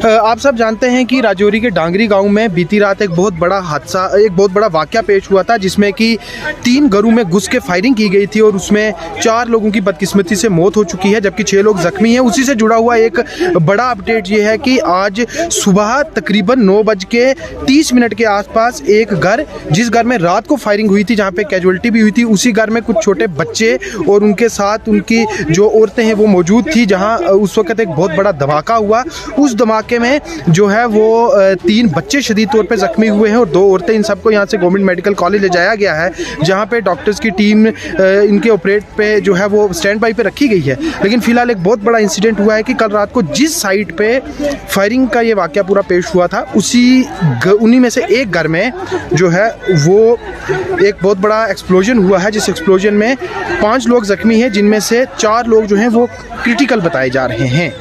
आप सब जानते हैं कि राजौरी के डांगरी गांव में बीती रात एक बहुत बड़ा वाकया पेश हुआ था, जिसमें कि 3 घरों में घुस के फायरिंग की गई थी और उसमें 4 लोगों की बदकिस्मती से मौत हो चुकी है, जबकि 6 लोग जख्मी हैं। उसी से जुड़ा हुआ एक बड़ा अपडेट ये है कि आज सुबह तकरीबन 9:30 के आसपास एक घर, जिस घर में रात को फायरिंग हुई थी, जहाँ पे कैजुअलिटी भी हुई थी, उसी घर में कुछ छोटे बच्चे और उनके साथ उनकी जो औरतें हैं वो मौजूद थी, जहाँ उस वक्त एक बहुत बड़ा धमाका हुआ। उस धमाके में जो है वो 3 बच्चे शदीद तौर पे जख्मी हुए हैं और 2 औरतें। इन सबको यहाँ से गवर्नमेंट मेडिकल कॉलेज ले जाया गया है, जहाँ पे डॉक्टर्स की टीम इनके ऑपरेट पे जो है वो स्टैंड बाई पे रखी गई है। लेकिन फिलहाल एक बहुत बड़ा इंसिडेंट हुआ है कि कल रात को जिस साइट पे फायरिंग का ये वाकया पूरा पेश हुआ था, उन्हीं में से एक घर में जो है वो एक बहुत बड़ा एक्सप्लोजन हुआ है, जिस एक्सप्लोजन में 5 लोग जख्मी हैं, जिनमें से 4 लोग जो हैं वो क्रिटिकल बताए जा रहे हैं।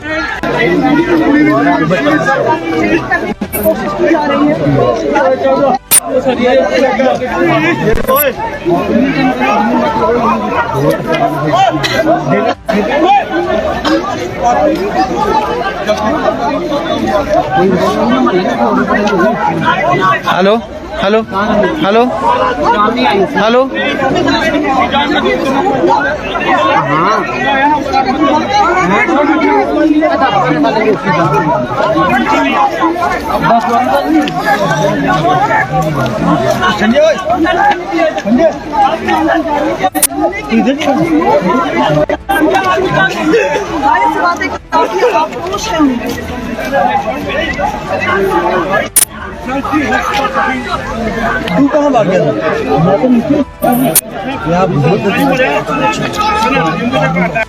हेलो हेलो हेलो हेलो, तू कहाँ भाग गया था?